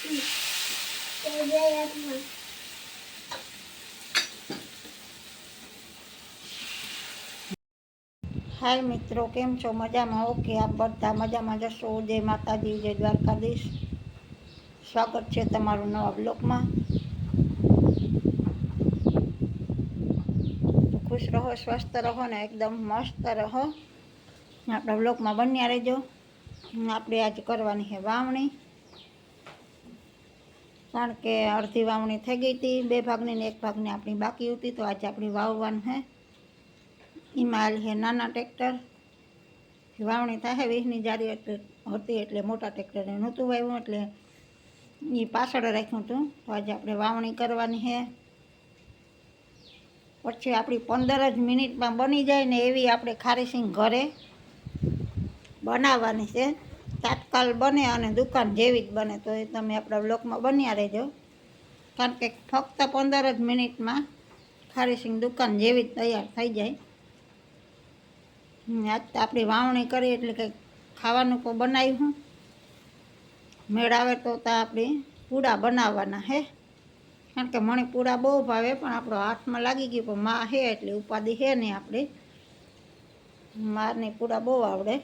હાય મિત્રો, કેમ છો? મજામાં? ઓકે, આપ બધા મજામાં જશો. જય માતાજી, જય દ્વારકાધીશ. સ્વાગત છે તમારું નવા બ્લોગમાં. ખુશ રહો, સ્વસ્થ રહો ને એકદમ મસ્ત રહો. આપણા બ્લોગમાં બન્યા રહેજો. આપણે આજે કરવાની છે વાવણી, કારણ કે અડધી વાવણી થઈ ગઈ હતી, 2 ભાગની ને 1 ભાગની આપણી બાકી હતી. તો આજે આપણી વાવવાનું છે. એમાં હાલ છે નાના ટ્રેક્ટર. વાવણી થાય 20ની જારી હતી એટલે મોટા ટ્રેક્ટરે નહોતું વાવ્યું, એટલે એ પાછળ રાખ્યું હતું. તો આજે આપણે વાવણી કરવાની છે. પછી આપણી 15 જ મિનિટમાં બની જાય ને એવી આપણે ખારીસિંગ ઘરે બનાવવાની છે. તાત્કાલ બને અને દુકાન જેવી જ બને. તો એ તમે આપણા બ્લોગમાં બન્યા રહેજો, કારણ કે ફક્ત 15 જ મિનિટમાં ખારીસિંગ દુકાન જેવી જ તૈયાર થઈ જાય. આજ તો આપણી વાવણી કરી એટલે કંઈક ખાવાનું તો બનાવ્યું. મેળ આવે તો આપણે પૂડા બનાવવાના હે, કારણ કે મને પૂડા બહુ ભાવે, પણ આપણો હાથમાં લાગી ગયું. પણ માં છે એટલે ઉપાધિ છે નહીં. આપણે મારને પૂડા બહુ આવડે.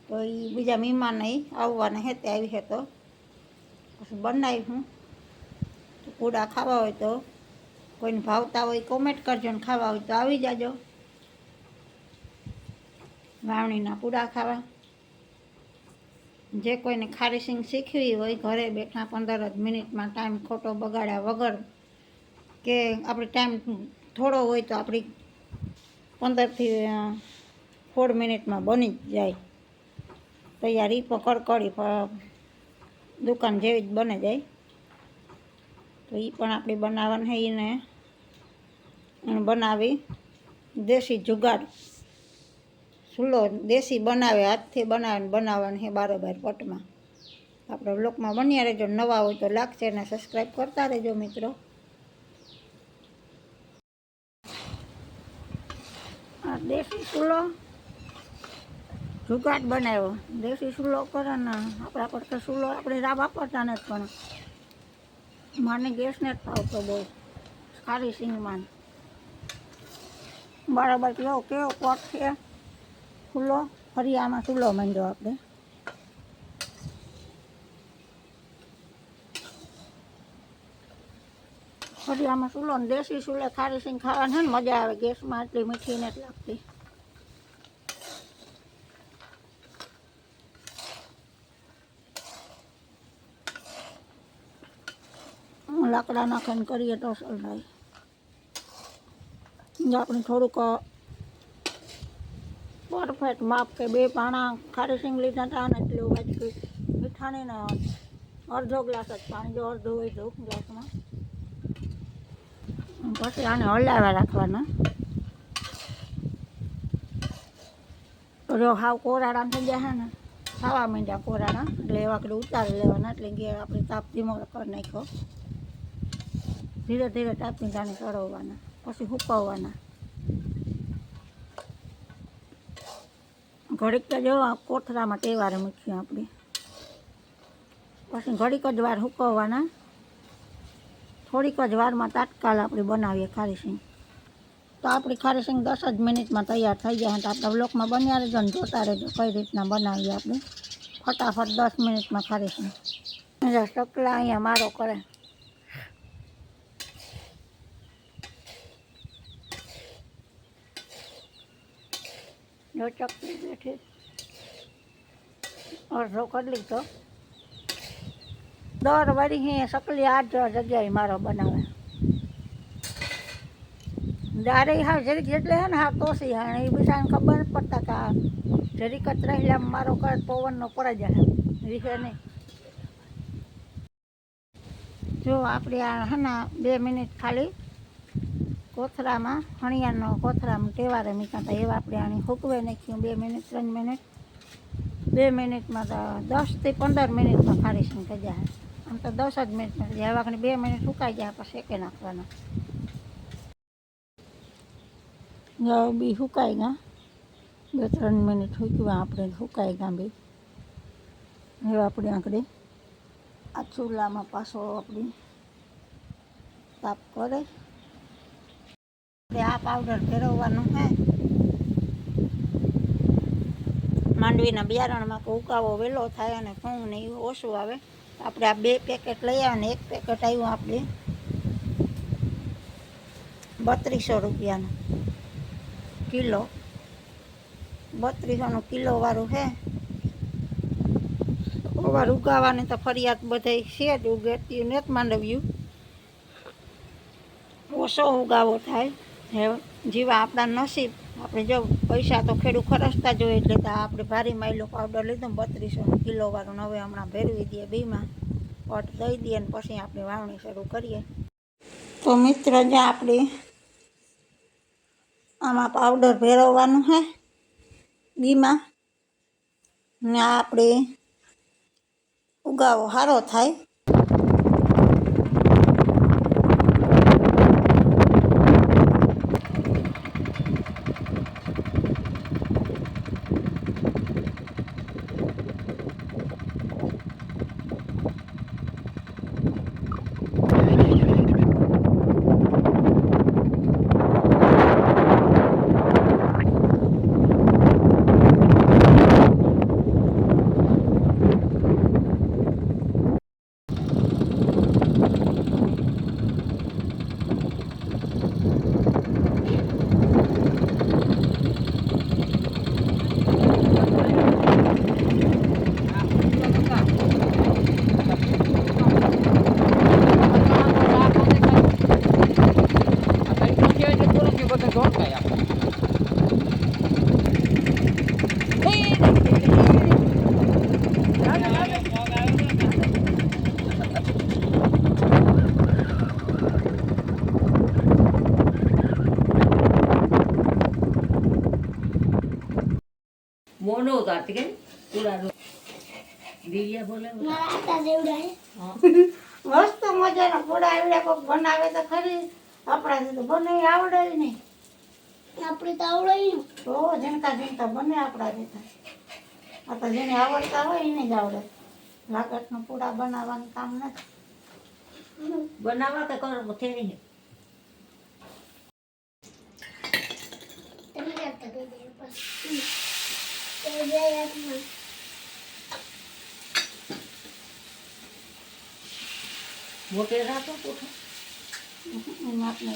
તો એ બીજા મહેમાન નહીં આવવાના છે, તે આવી છે તો પછી બનાવ્યું. તો પૂડા ખાવા હોય તો કોઈને ભાવતા હોય કોમેન્ટ કરજો, ને ખાવા હોય તો આવી જાજો વાવણીના પૂડા ખાવા. જે કોઈને ખારીસિંગ શીખવી હોય ઘરે બેઠા 15 જ મિનિટમાં ટાઈમ ખોટો બગાડ્યા વગર, કે આપણે ટાઈમ થોડો હોય તો આપણી 15થી 16 મિનિટમાં બની જ જાય તૈયાર. એ પણ કડકડી દુકાન જેવી જ બને જાય. તો એ પણ આપણે બનાવવાનું છે. એને બનાવી દેશી જુગાડ ચૂલો દેશી બનાવે, હાથથી બનાવવાનું છે બારોબાર પટમાં. આપણે બ્લોગમાં બન્યા રહેજો. નવા હોય તો લાઈક શેર ને સબસ્ક્રાઈબ કરતા રહેજો મિત્રો. આ દેશી ચૂલો જુગાડ બનાવ્યો. દેશી ચૂલો કરે ને આપણા પર તો ચૂલો આપણે વાપરતા નથી, પણ મને ગેસને જ ફાવતો બહુ. ખારીસિંગમાં બરાબર કેવો કોટ છે ચૂલો. ફરિયામાં ચૂલો માંડ્યો આપણે. ફરિયામાં ચૂલો ને દેશી ચૂલે ખારીસિંગ ખાવાની છે ને મજા આવે. ગેસમાં એટલી મીઠી નથી લાગતી. લાકડા નાખીને કરીએ તો અસલ થાય. આપણે થોડુંક પરફેક્ટ માપ કે 2 પાણા ખારીસિંગ લીધા હતા ને એટલું વાટકી મીઠાની ને અડધો ગ્લાસ જ પાણી, જો અડધું હોય તો ગ્લાસમાં. પછી આને હલાવ્યા રાખવાના. તો જો હાવ કોરાડા થઈ ગયા ને, ખાવા માંડ્યા કોરાડા, એટલે એવા આપણે ઉતારી લેવાના. એટલે કે આપણે તાપ ધીમો કરી નાખ્યો. ધીરે ધીરે તાપની દાણે ચડવવાના, પછી સુકવવાના. ઘડીક તો જો કોથરામાં તહેવારે મૂકીએ આપણે, પછી ઘડીક જ વાર સુકવવાના. થોડીક જ વારમાં તાત્કાલ આપણે બનાવીએ ખારીસિંગ. તો આપણી ખારીસિંગ 10 જ મિનિટમાં તૈયાર થઈ જાય. તો આપણા બ્લોગમાં બન્યા રહેજો ને જોતા રહેજો કઈ રીતના બનાવીએ આપણે ફટાફટ 10 મિનિટમાં ખારીસિંગ. ચકલા અહીંયા મારો કરે. જો ચકલી બેઠી, અડધો કરી લીધો. દર વળી ચકલી આ જ જગ્યાએ મારો બનાવે. દારે હા જરીક જેટલે છે ને હા તોસી હા, એ બિચારાને ખબર નથી પડતા કે આ જરીક જ રહેલા મારો કર પવનનો પડી જાય રીહે નહીં. જો આપણે આ હે ને 2 મિનિટ ખાલી કોથરામાં, હણિયાનો કોથરામાં તહેવારે મૂક્યા હતા એવા આપણે આને સૂકવે નાખ્યું. 2 મિનિટ 3 મિનિટ 2 મિનિટમાં તો 10થી 15 મિનિટમાં ખારીસિંગ થઈ જાય. આમ તો 10 જ મિનિટમાં થઈ જાય. હવે 2 મિનિટ સુકાઈ જાય પછી શેકી નાખવાના. બી સુકાઈ ગયા. 2-3 મિનિટ સૂકવ્યા આપણે, સુકાઈ ગયા બી. હવે આપણે આંકડી આ ચૂલામાં પાછો આપણી તાપ કરે. આ પાવડર ફેરવવાનો હે માંડવીના બિયારણમાં કે ઉકાવો વહેલો થાય અને ઘઉં ને એવું ઓછું આવે. આપણે આ 2 પેકેટ લઈ આવ્યા ને 1 પેકેટ આવ્યું આપણે 3200 રૂપિયાનું કિલો. 3200 કિલોવાળું છે. ઓવાર ઉગાવાની તો ફરિયાદ બધાય છે જ, ઉગેતી નથી માંડવ્યું. ઓછો ઉગાવો થાય હે જીવા આપણા નસીબ. આપણે જો પૈસા તો ખેડૂત ખર્ચતા જ હોય એટલે તો આપણે ભારી માયલો પાવડર લીધો 3200 કિલોવાળું. હવે હમણાં ભેરવી દઈએ બીમાં, પટ દઈ દઈએ ને પછી આપણે વાવણી શરૂ કરીએ. તો મિત્રો જે આપણે આમાં પાવડર ભેરવવાનું છે બીમાં ને આપણે ઉગાવો સારો થાય. મોનો કાઢ કે પૂરા દિવ્યા બોલે મસ્ત મજાના પૂડા આવડે કોક બનાવે તો ખરી. આપણાથી તો બનાવી આવડે નહીં. આપણે તો આવડે નહીં તો ઝીણકા ઝીણકા બને આપણાથી તો. આ તો જેને આવડતા હોય એને જ આવડે. લાકડના પૂડા બનાવવાનું કામ નથી. બનાવવા કે કરો થેરી મોટે રાખો પૂઠો એમાં આપણે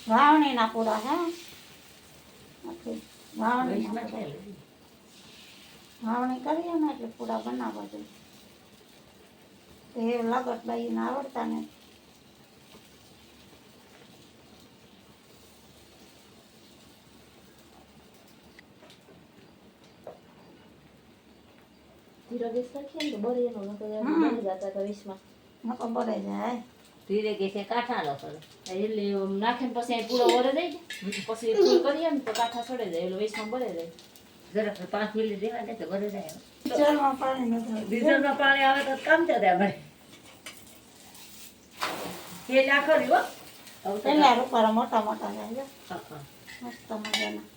વાવણીના પૂડા હે. વાવણી કરીએ ને એટલે પૂડા બનાવવા જોઈએ. એ લાગત બાઈને આવડતા ને ધીરે ગેસ રાખીએ ને બરે એનો બની જતા તો 20 માં નકો બરે જાય. ધીરે ગેસે કાઠા નો કરે એટલે નાખે પછી પૂરો વરે દઈ પછી ફૂલ કરીએ ને તો કાઠા સડે જાય એટલે 20 માં બરે જાય. જરાક 5 મિનિટ દેવા દે તો બરે જાય. ડીઝલમાં પાણી નથી. ડીઝલમાં પાણી આવે તો કામ ચાલે અમારે. એ લાખો રીવો પેલા રૂપારા મોટા મોટા જાય હા મસ્ત મજાના.